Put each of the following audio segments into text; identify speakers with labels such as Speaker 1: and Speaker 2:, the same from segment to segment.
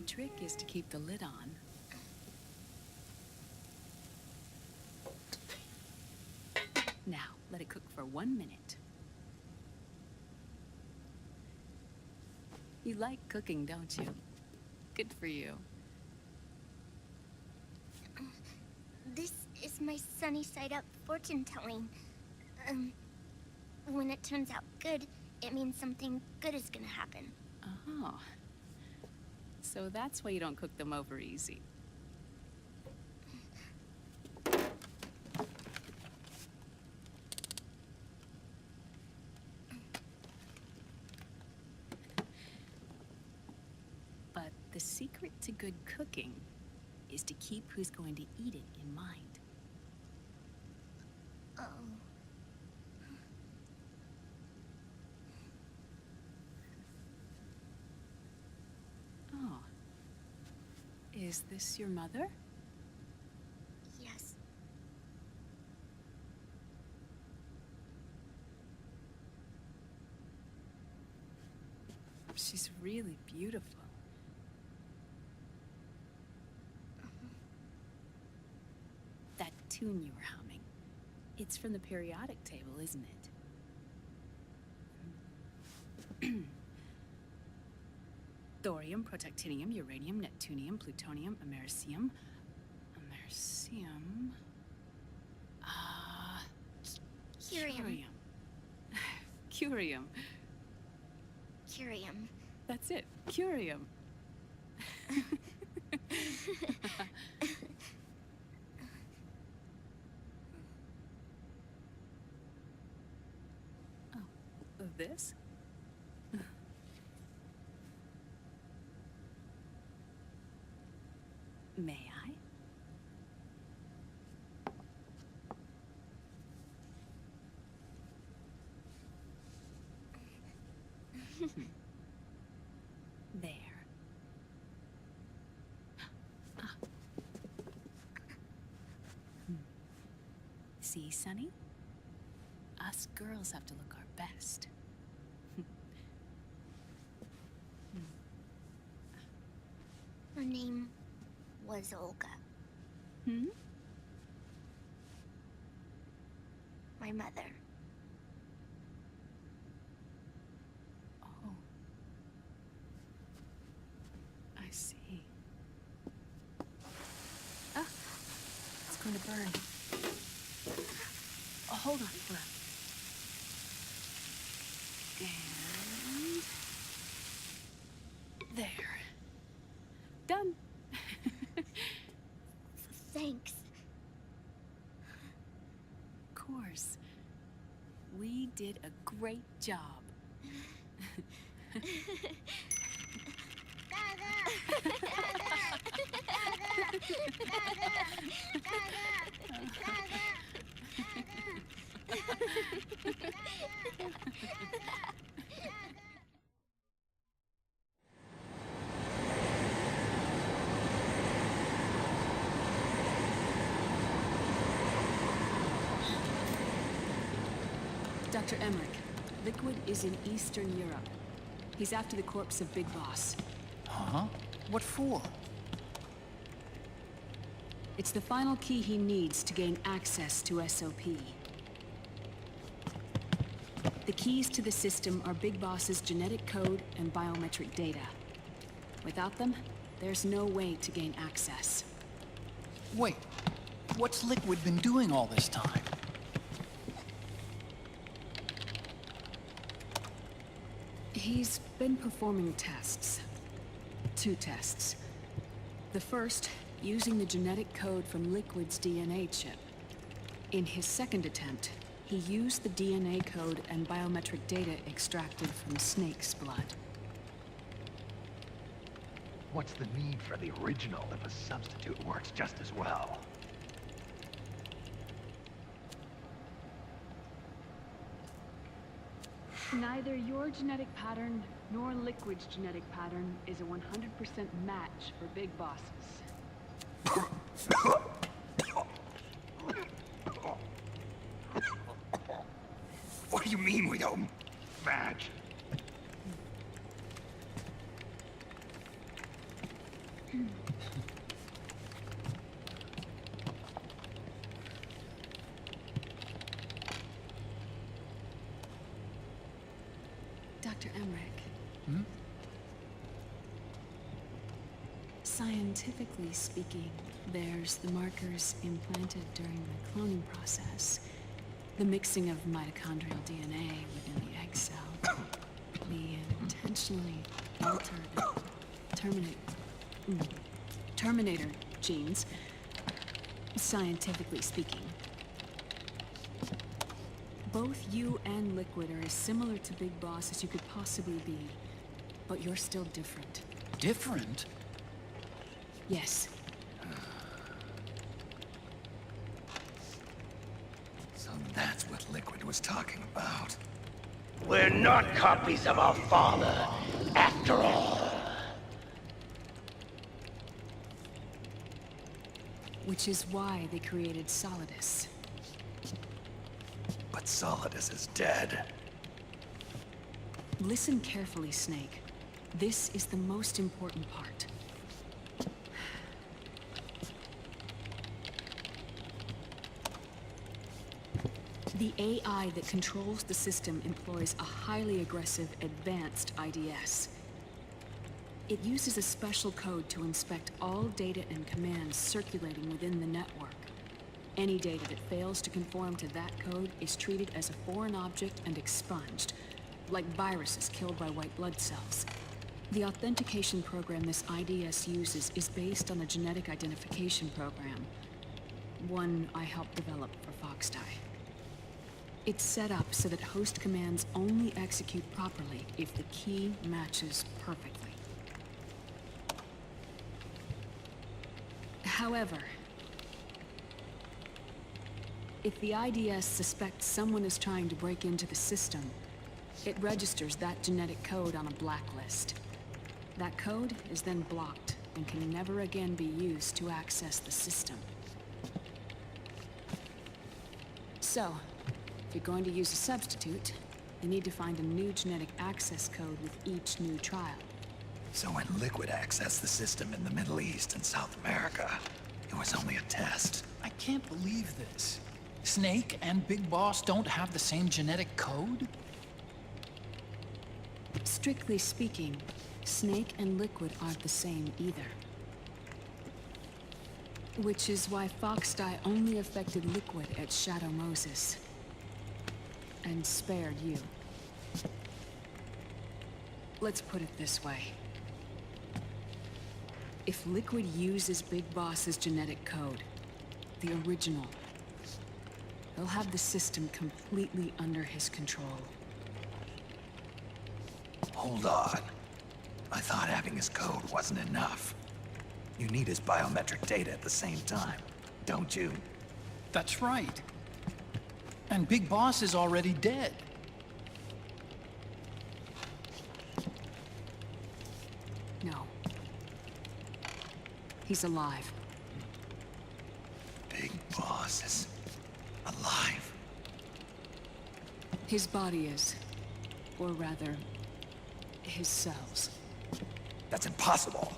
Speaker 1: trick is to keep the lid on. Now, let it cook for 1 minute. You like cooking, don't you? Good for you.
Speaker 2: This is my sunny side up fortune telling. When it turns out good, it means something good is gonna happen.
Speaker 1: Oh. So that's why you don't cook them over easy. But the secret to good cooking is to keep who's going to eat it in mind.
Speaker 2: Oh.
Speaker 1: Oh. Is this your mother?
Speaker 2: Yes.
Speaker 1: She's really beautiful. That tune you were humming, it's from the periodic table, isn't it? Thorium, protactinium, uranium, neptunium, plutonium, americium. Americium.
Speaker 2: Curium.
Speaker 1: Curium.
Speaker 2: Curium.
Speaker 1: That's it. Curium. Oh, this? May I? There. See, Sonny? Us girls have to look our best.
Speaker 2: Her name was Olga.
Speaker 1: Hmm?
Speaker 2: My mother.
Speaker 1: Oh. I see. Ah! It's going to burn. Oh, hold on, Flip. And... there. Done.
Speaker 2: Thanks.
Speaker 1: Of course. We did a great job. Dr. Emmerich, Liquid is in Eastern Europe. He's after the corpse of Big Boss.
Speaker 3: Huh? What for?
Speaker 1: It's the final key he needs to gain access to SOP. The keys to the system are Big Boss's genetic code and biometric data. Without them, there's no way to gain access.
Speaker 3: Wait, what's Liquid been doing all this time?
Speaker 1: He's been performing tests. 2 tests. The first, using the genetic code from Liquid's DNA chip. In his second attempt, he used the DNA code and biometric data extracted from Snake's blood.
Speaker 4: What's the need for the original if a substitute works just as well?
Speaker 1: Neither your genetic pattern nor Liquid's genetic pattern is a 100% match for Big Bosses.
Speaker 4: What do you mean we don't match?
Speaker 1: Dr. Emmerich.
Speaker 3: Hmm?
Speaker 1: Scientifically speaking, there's the markers implanted during the cloning process. The mixing of mitochondrial DNA within the egg cell. The intentionally altered terminator genes, scientifically speaking. Both you and Liquid are as similar to Big Boss as you could possibly be, but you're still different.
Speaker 3: Different?
Speaker 1: Yes.
Speaker 5: So that's what Liquid was talking about.
Speaker 6: We're not copies of our father, after all.
Speaker 1: Which is why they created Solidus.
Speaker 5: But Solidus is dead.
Speaker 1: Listen carefully, Snake. This is the most important part. The AI that controls the system employs a highly aggressive, advanced IDS. It uses a special code to inspect all data and commands circulating within the network. Any data that fails to conform to that code is treated as a foreign object and expunged, like viruses killed by white blood cells. The authentication program this IDS uses is based on a genetic identification program, one I helped develop for Foxdie. It's set up so that host commands only execute properly if the key matches perfectly. However, if the IDS suspects someone is trying to break into the system, it registers that genetic code on a blacklist. That code is then blocked and can never again be used to access the system. So, if you're going to use a substitute, you need to find a new genetic access code with each new trial.
Speaker 5: So when Liquid accessed the system in the Middle East and South America, it was only a test.
Speaker 3: I can't believe this. Snake and Big Boss don't have the same genetic code?
Speaker 1: Strictly speaking, Snake and Liquid aren't the same either. Which is why Foxdie only affected Liquid at Shadow Moses. And spared you. Let's put it this way. If Liquid uses Big Boss's genetic code, the original, he'll have the system completely under his control.
Speaker 5: Hold on. I thought having his code wasn't enough. You need his biometric data at the same time, don't you?
Speaker 3: That's right. And Big Boss is already dead.
Speaker 1: No. He's alive.
Speaker 5: Big Boss is alive.
Speaker 1: His body is. Or rather, his cells.
Speaker 5: That's impossible.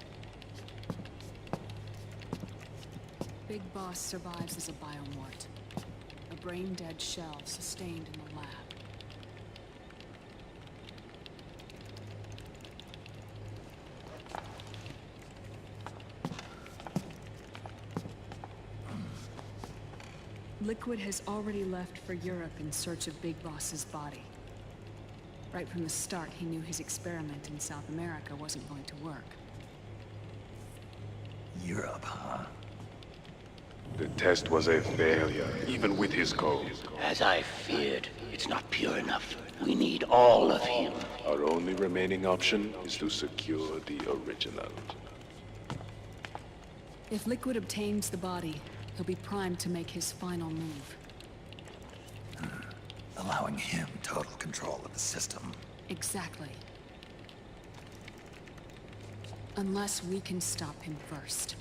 Speaker 1: Big Boss survives as a biomort. A brain-dead shell sustained in the lab. Liquid has already left for Europe in search of Big Boss's body. Right from the start, he knew his experiment in South America wasn't going to work.
Speaker 5: Europe, huh?
Speaker 7: The test was a failure, even with his code.
Speaker 6: As I feared, it's not pure enough. We need all of him.
Speaker 7: Our only remaining option is to secure the original.
Speaker 1: If Liquid obtains the body, he'll be primed to make his final move.
Speaker 5: Allowing him total control of the system.
Speaker 1: Exactly. Unless we can stop him first.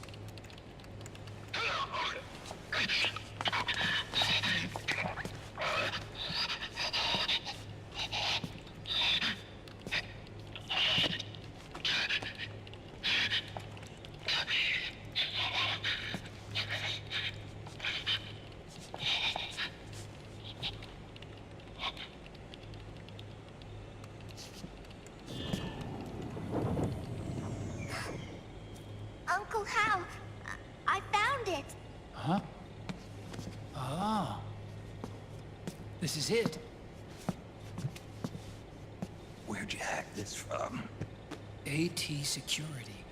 Speaker 3: is it.
Speaker 5: Where'd you hack this from?
Speaker 3: AT Security.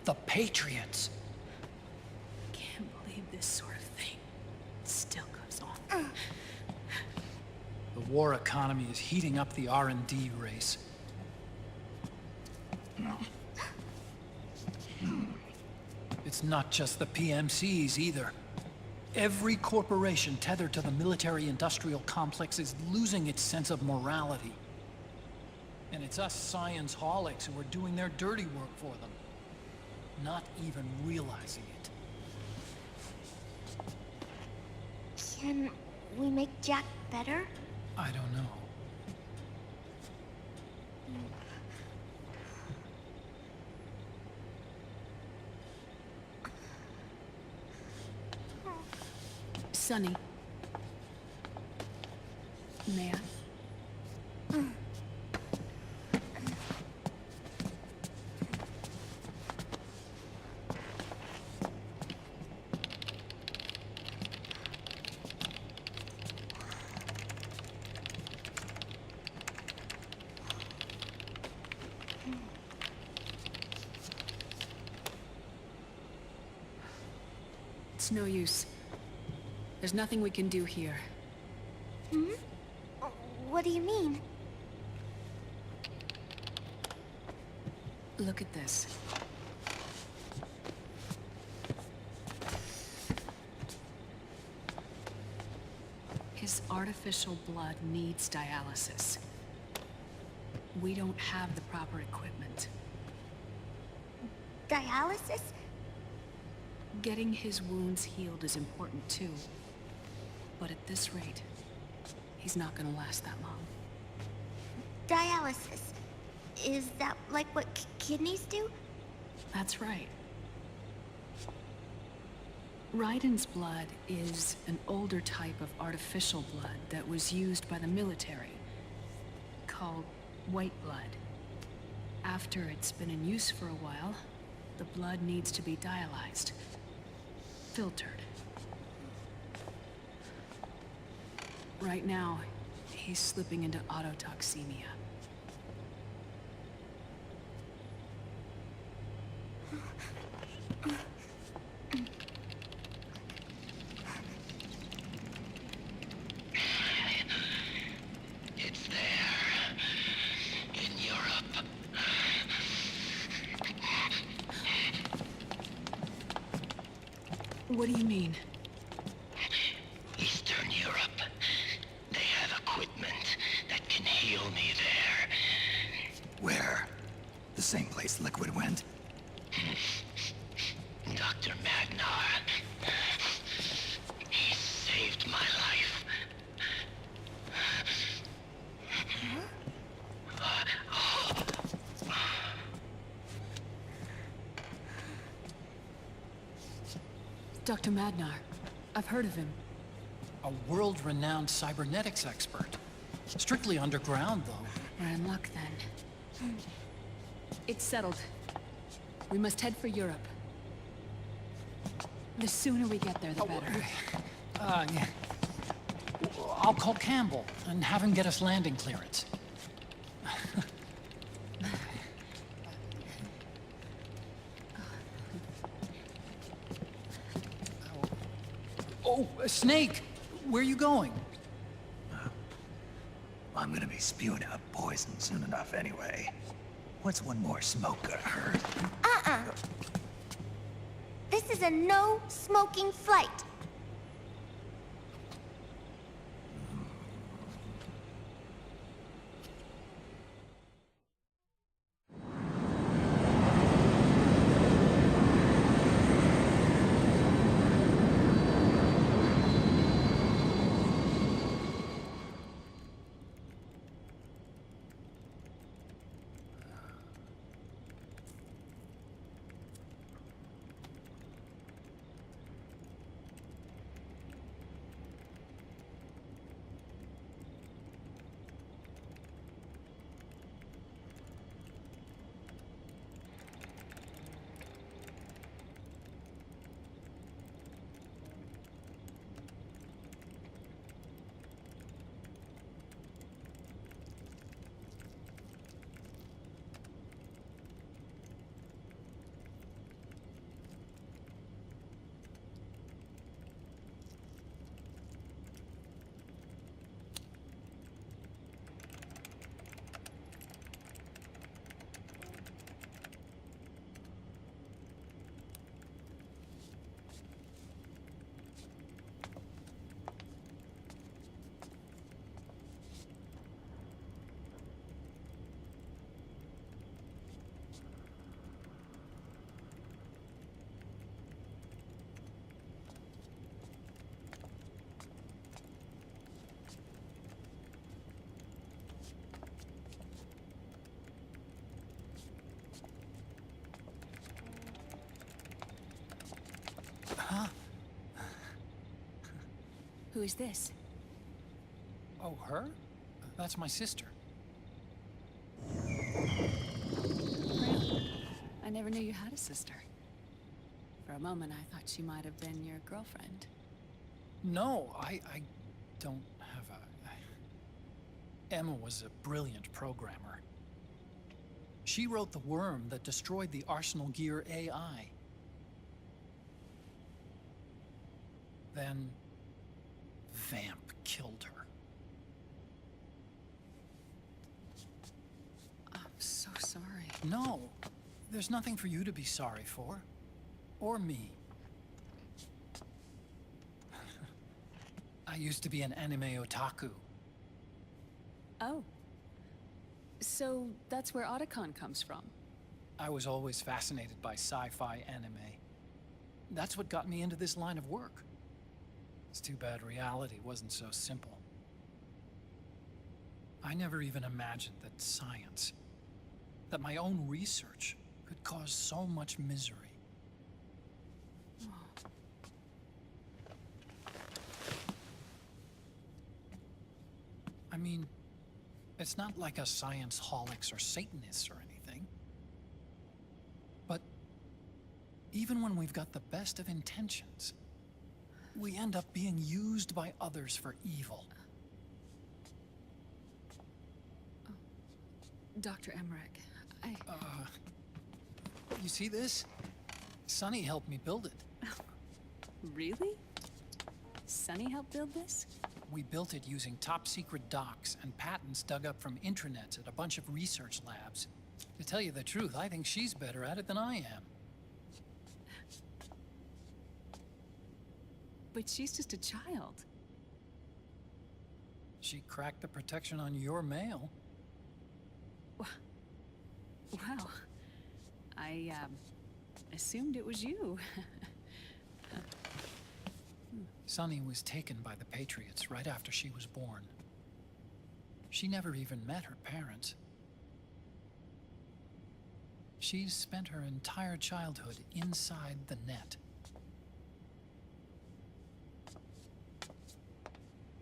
Speaker 3: The Patriots.
Speaker 1: Can't believe this sort of thing still goes on.
Speaker 3: The war economy is heating up the R&D race. It's not just the PMCs either. Every corporation tethered to the military-industrial complex is losing its sense of morality. And it's us science-holics who are doing their dirty work for them, not even realizing it.
Speaker 2: Can we make Jack better?
Speaker 3: I don't know.
Speaker 1: Sonny. May I? It's no use. There's nothing we can do here.
Speaker 2: What do you mean?
Speaker 1: Look at this. His artificial blood needs dialysis. We don't have the proper equipment.
Speaker 2: Dialysis?
Speaker 1: Getting his wounds healed is important too. But at this rate, he's not gonna last that long.
Speaker 2: Dialysis. Is that like what kidneys do?
Speaker 1: That's right. Raiden's blood is an older type of artificial blood that was used by the military, called white blood. After it's been in use for a while, the blood needs to be dialyzed, filtered. Right now, he's slipping into autotoxemia.
Speaker 6: It's there. In Europe.
Speaker 1: What do you mean?
Speaker 6: Eastern Europe. They have equipment that can heal me there.
Speaker 5: Where? The same place Liquid went?
Speaker 6: Dr. Magnar. He saved my life.
Speaker 1: Dr. Madnar. I've heard of him.
Speaker 3: A world-renowned cybernetics expert. Strictly underground, though.
Speaker 1: We're in luck then. It's settled. We must head for Europe. The sooner we get there, the better.
Speaker 3: Yeah. I'll call Campbell and have him get us landing clearance. Oh, Snake! Where are you going?
Speaker 5: I'm gonna be spewing out poison soon enough anyway. What's one more smoke gonna hurt?
Speaker 2: This is a no-smoking flight.
Speaker 1: Who is this?
Speaker 3: Oh, her? That's my sister.
Speaker 1: Really? I never knew you had a sister. For a moment, I thought she might have been your girlfriend.
Speaker 3: No, I don't have a... Emma was a brilliant programmer. She wrote the worm that destroyed the Arsenal Gear AI. Then... Vamp killed her.
Speaker 1: I'm so sorry.
Speaker 3: No, there's nothing for you to be sorry for. Or me. I used to be an anime otaku.
Speaker 1: Oh. So that's where Otacon comes from.
Speaker 3: I was always fascinated by sci-fi anime. That's what got me into this line of work. It's too bad reality wasn't so simple. I never even imagined that science, that my own research, could cause so much misery. I mean, it's not like us science holics or Satanists or anything. But even when we've got the best of intentions, we end up being used by others for evil.
Speaker 1: Dr. Emmerich,
Speaker 3: You see this? Sonny helped me build it.
Speaker 1: Really? Sonny helped build this?
Speaker 3: We built it using top-secret docs and patents dug up from intranets at a bunch of research labs. To tell you the truth, I think she's better at it than I am.
Speaker 1: But she's just a child.
Speaker 3: She cracked the protection on your mail.
Speaker 1: Wow. I, assumed it was you.
Speaker 3: Sunny was taken by the Patriots right after she was born. She never even met her parents. She's spent her entire childhood inside the net.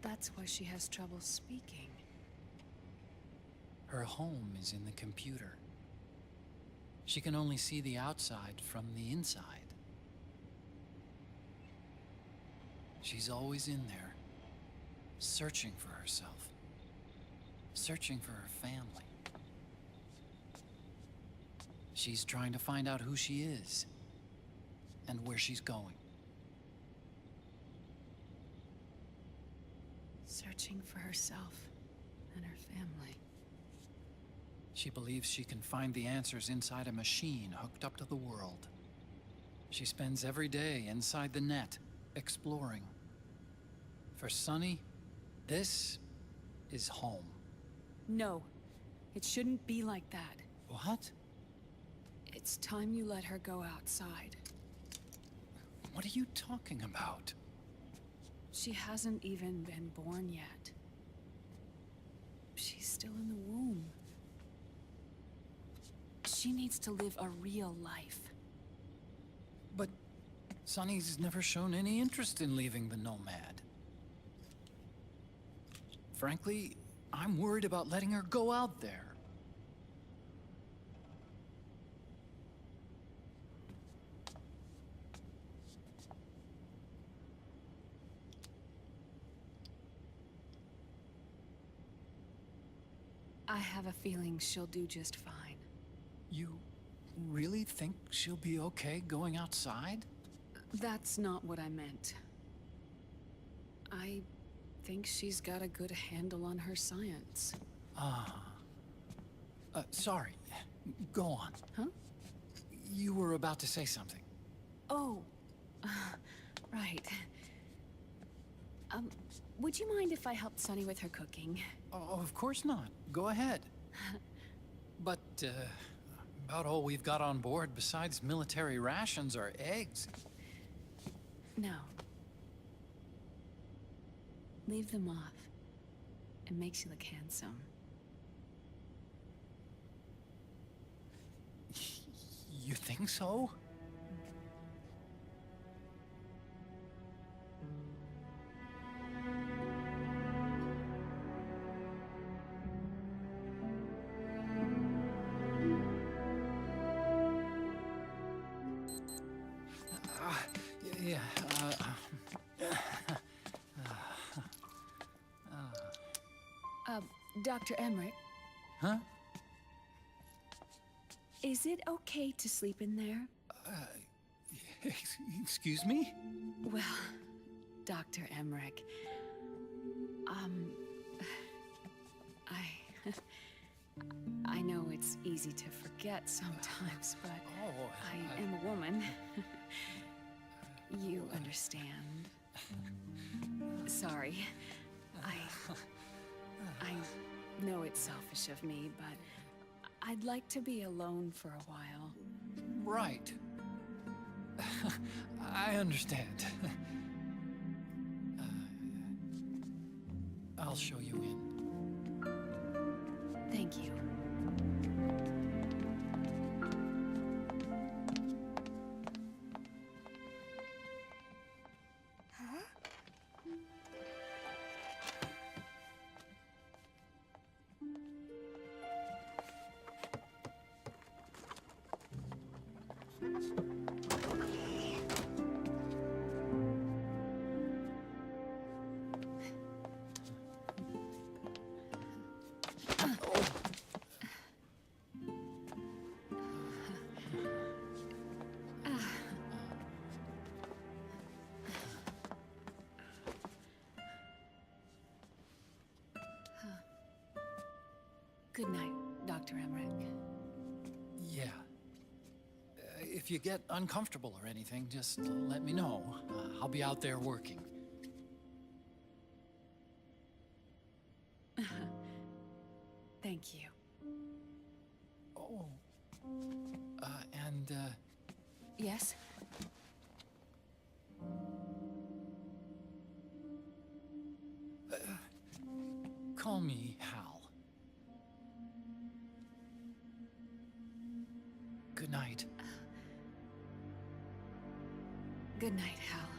Speaker 1: That's why she has trouble speaking.
Speaker 3: Her home is in the computer. She can only see the outside from the inside. She's always in there, searching for herself, searching for her family. She's trying to find out who she is and where she's going.
Speaker 1: Searching for herself and her family.
Speaker 3: She believes she can find the answers inside a machine hooked up to the world. She spends every day inside the net, exploring. For Sunny, this is home.
Speaker 1: No, it shouldn't be like that.
Speaker 3: What?
Speaker 1: It's time you let her go outside.
Speaker 3: What are you talking about?
Speaker 1: She hasn't even been born yet. She's still in the womb. She needs to live a real life.
Speaker 3: But Sunny's never shown any interest in leaving the Nomad. Frankly, I'm worried about letting her go out there.
Speaker 1: I have a feeling she'll do just fine.
Speaker 3: You really think she'll be okay going outside?
Speaker 1: That's not what I meant. I think she's got a good handle on her science.
Speaker 3: Sorry. Go on.
Speaker 1: Huh?
Speaker 3: You were about to say something.
Speaker 1: Oh, right. Would you mind if I helped Sunny with her cooking?
Speaker 3: Oh, of course not. Go ahead. But, about all we've got on board besides military rations are eggs.
Speaker 1: No. Leave them off. It makes you look handsome.
Speaker 3: You think so? Yeah,
Speaker 1: Dr. Emmerich,
Speaker 3: huh?
Speaker 1: is it okay to sleep in there?
Speaker 3: Excuse me?
Speaker 1: Well, Dr. Emmerich, I... I know it's easy to forget sometimes, but
Speaker 3: Oh,
Speaker 1: I am a woman. You understand. Sorry. I know it's selfish of me, but I'd like to be alone for a while.
Speaker 3: Right. I understand. I'll show you in.
Speaker 1: Thank you. Good night, Dr. Emmerich.
Speaker 3: Yeah. If you get uncomfortable or anything, just let me know. I'll be out there working.
Speaker 1: Thank you.
Speaker 3: Oh. And,
Speaker 1: Yes?
Speaker 3: call me Hal. Good night.
Speaker 1: Good night, Hal.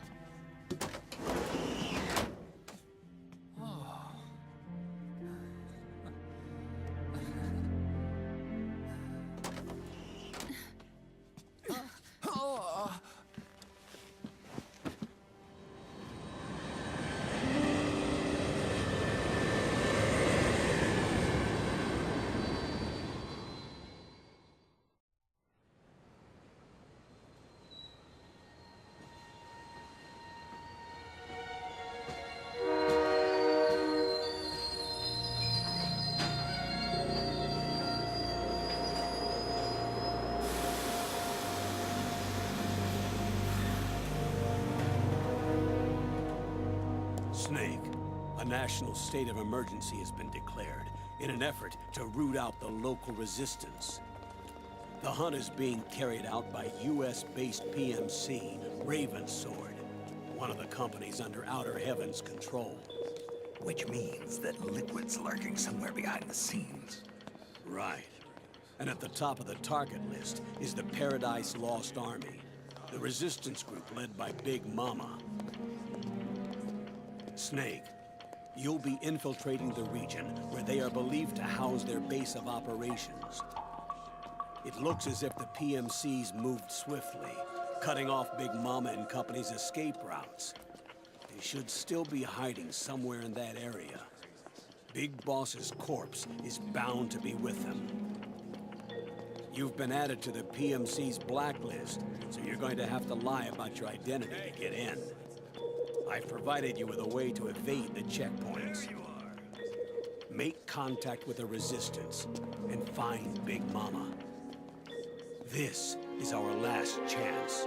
Speaker 8: Snake, a national state of emergency has been declared in an effort to root out the local resistance. The hunt is being carried out by US-based PMC, Ravensword, one of the companies under Outer Heaven's control.
Speaker 5: Which means that Liquid's lurking somewhere behind the scenes.
Speaker 8: Right. And at the top of the target list is the Paradise Lost Army, the resistance group led by Big Mama. Snake, you'll be infiltrating the region where they are believed to house their base of operations. It looks as if the PMCs moved swiftly, cutting off Big Mama and company's escape routes. They should still be hiding somewhere in that area. Big Boss's corpse is bound to be with them. You've been added to the PMC's blacklist, so you're going to have to lie about your identity to get in. I've provided you with a way to evade the checkpoints. Make contact with the Resistance and find Big Mama. This is our last chance.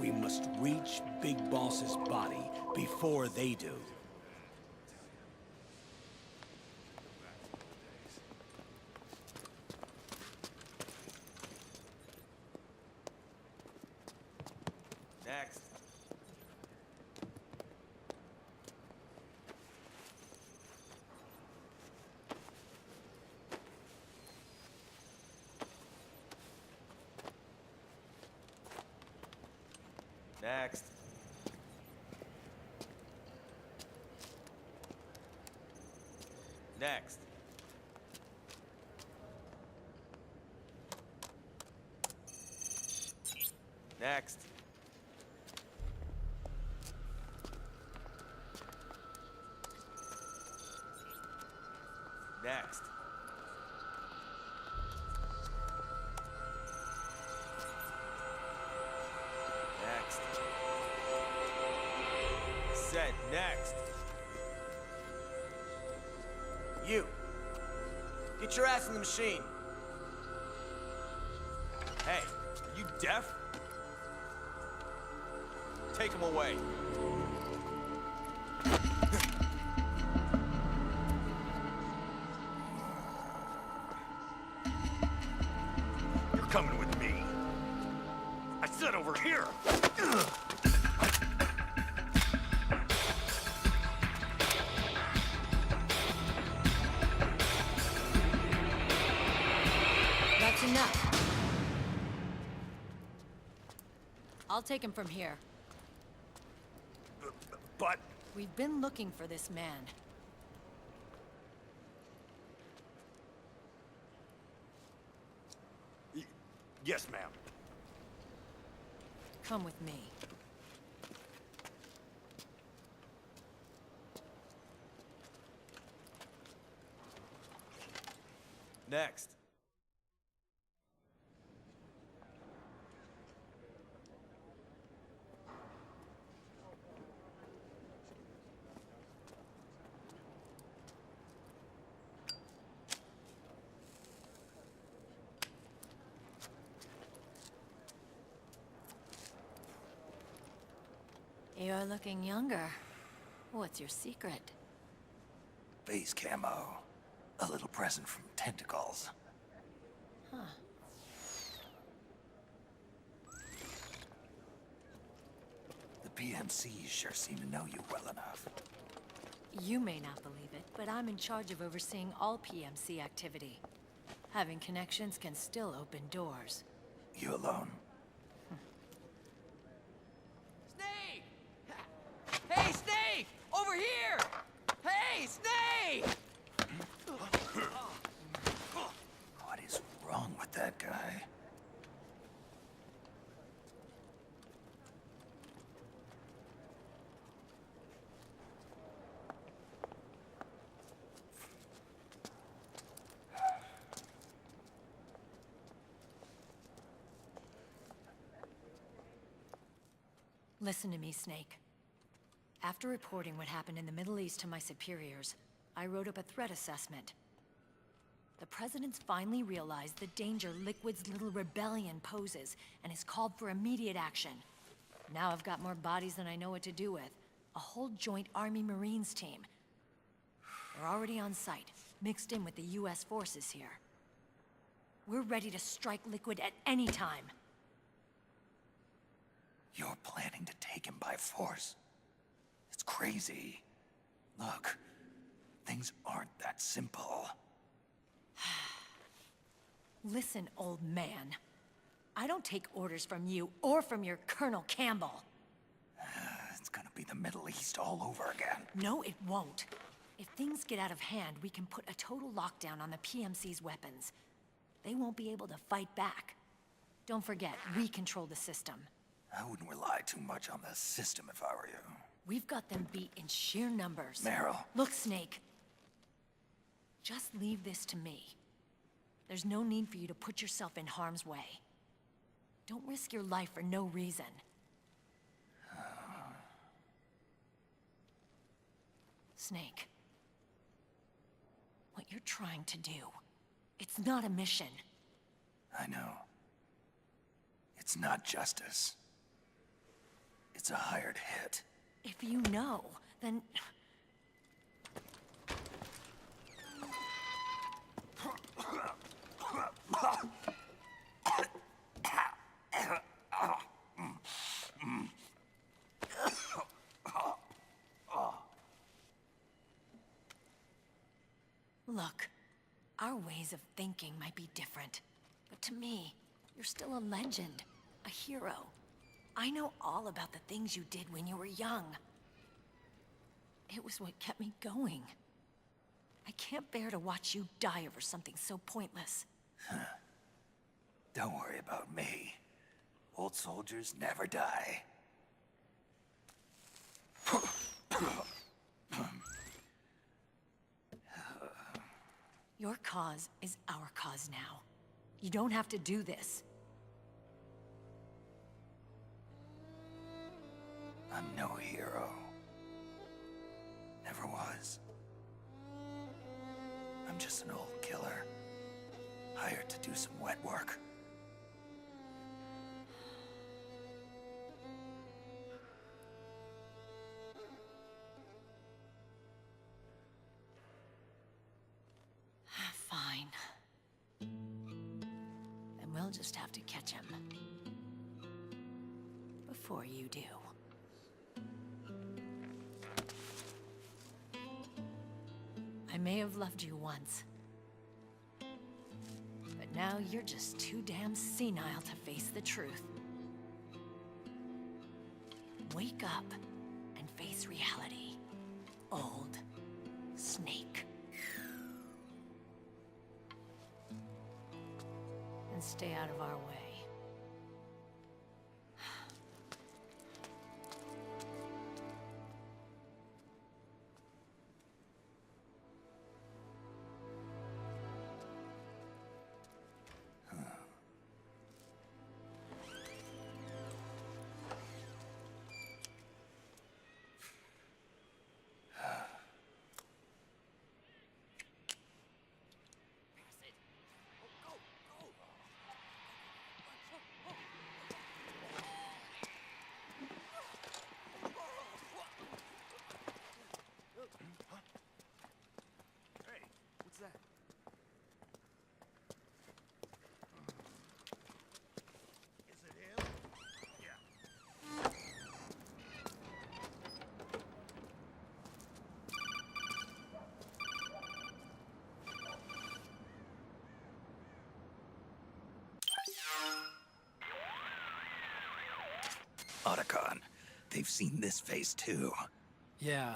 Speaker 8: We must reach Big Boss's body before they do.
Speaker 9: Next. Next. Next. Next. Next. Next. Said next. You. Get your ass in the machine. Hey, are you deaf? Take him away.
Speaker 4: You're coming with me. I said over here.
Speaker 10: That's enough. I'll take him from here.
Speaker 4: But...
Speaker 10: We've been looking for this man.
Speaker 4: Yes, ma'am.
Speaker 10: Come with me.
Speaker 9: Next.
Speaker 10: You're looking younger. What's your secret?
Speaker 5: Base camo. A little present from Tentacles.
Speaker 10: Huh.
Speaker 5: The PMCs sure seem to know you well enough.
Speaker 10: You may not believe it, but I'm in charge of overseeing all PMC activity. Having connections can still open doors.
Speaker 5: You alone?
Speaker 11: Snake! Hey, Snake! Over here! Hey, Snake!
Speaker 5: What is wrong with that guy?
Speaker 10: Listen to me, Snake. After reporting what happened in the Middle East to my superiors, I wrote up a threat assessment. The President's finally realized the danger Liquid's little rebellion poses and has called for immediate action. Now I've got more bodies than I know what to do with. A whole joint Army Marines team. We're already on site, mixed in with the US forces here. We're ready to strike Liquid at any time.
Speaker 5: You're planning to take him by force? It's crazy. Look, things aren't that simple.
Speaker 10: Listen, old man. I don't take orders from you or from your Colonel Campbell.
Speaker 5: It's gonna be the Middle East all over again.
Speaker 10: No, it won't. If things get out of hand, we can put a total lockdown on the PMC's weapons. They won't be able to fight back. Don't forget, we control the system.
Speaker 5: I wouldn't rely too much on the system if I were you.
Speaker 10: We've got them beat in sheer numbers.
Speaker 5: Meryl.
Speaker 10: Look, Snake. Just leave this to me. There's no need for you to put yourself in harm's way. Don't risk your life for no reason. Snake. What you're trying to do, it's not a mission.
Speaker 5: I know. It's not justice. It's a hired hit.
Speaker 10: If you know, then... Look, our ways of thinking might be different, but to me, you're still a legend, a hero. I know all about the things you did when you were young. It was what kept me going. I can't bear to watch you die over something so pointless.
Speaker 5: Don't worry about me. Old soldiers never die.
Speaker 10: Your cause is our cause now. You don't have to do this.
Speaker 5: I'm no hero. Never was. I'm just an old killer, hired to do some wet work.
Speaker 10: Fine. Then we'll just have to catch him. Before you do. I may have loved you once. But now you're just too damn senile to face the truth. Wake up and face reality, old Snake. And stay out of our way.
Speaker 5: Otacon, they've seen this face too.
Speaker 3: Yeah,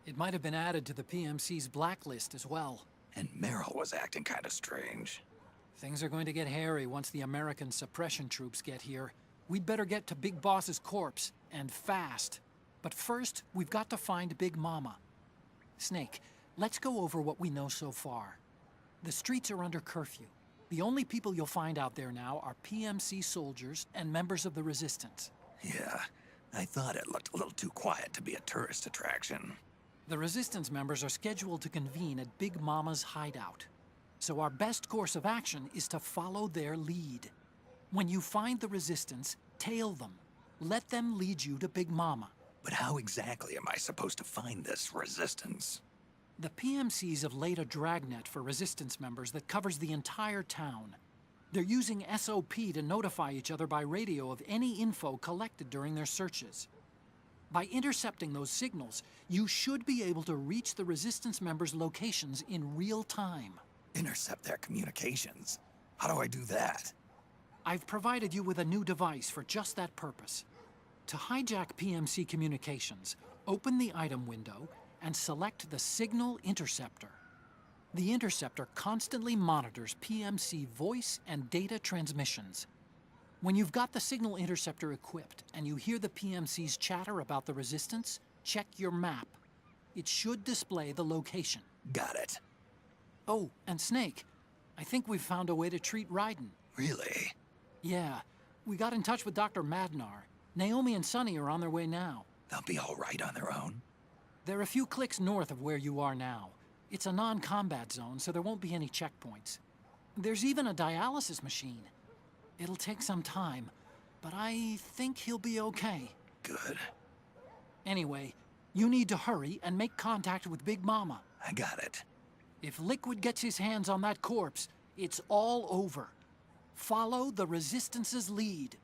Speaker 3: it might have been added to the PMC's blacklist as well.
Speaker 5: And Meryl was acting kind of strange.
Speaker 3: Things are going to get hairy once the American suppression troops get here. We'd better get to Big Boss's corpse, and fast. But first, we've got to find Big Mama. Snake, let's go over what we know so far. The streets are under curfew. The only people you'll find out there now are PMC soldiers and members of the Resistance.
Speaker 5: Yeah, I thought it looked a little too quiet to be a tourist attraction.
Speaker 3: The Resistance members are scheduled to convene at Big Mama's hideout. So our best course of action is to follow their lead. When you find the Resistance, tail them. Let them lead you to Big Mama.
Speaker 5: But how exactly am I supposed to find this Resistance?
Speaker 3: The PMCs have laid a dragnet for Resistance members that covers the entire town. They're using SOP to notify each other by radio of any info collected during their searches. By intercepting those signals, you should be able to reach the Resistance members' locations in real time.
Speaker 5: Intercept their communications? How do I do that?
Speaker 3: I've provided you with a new device for just that purpose. To hijack PMC communications, open the item window and select the Signal Interceptor. The interceptor constantly monitors PMC voice and data transmissions. When you've got the Signal Interceptor equipped and you hear the PMC's chatter about the Resistance, check your map. It should display the location.
Speaker 5: Got it.
Speaker 3: Oh, and Snake, I think we've found a way to treat Raiden.
Speaker 5: Really?
Speaker 3: Yeah, we got in touch with Dr. Madnar. Naomi and Sonny are on their way now.
Speaker 5: They'll be all right on their own?
Speaker 3: They're a few clicks north of where you are now. It's a non-combat zone, so there won't be any checkpoints. There's even a dialysis machine. It'll take some time, but I think he'll be okay.
Speaker 5: Good.
Speaker 3: Anyway, you need to hurry and make contact with Big Mama.
Speaker 5: I got it.
Speaker 3: If Liquid gets his hands on that corpse, it's all over. Follow the Resistance's lead.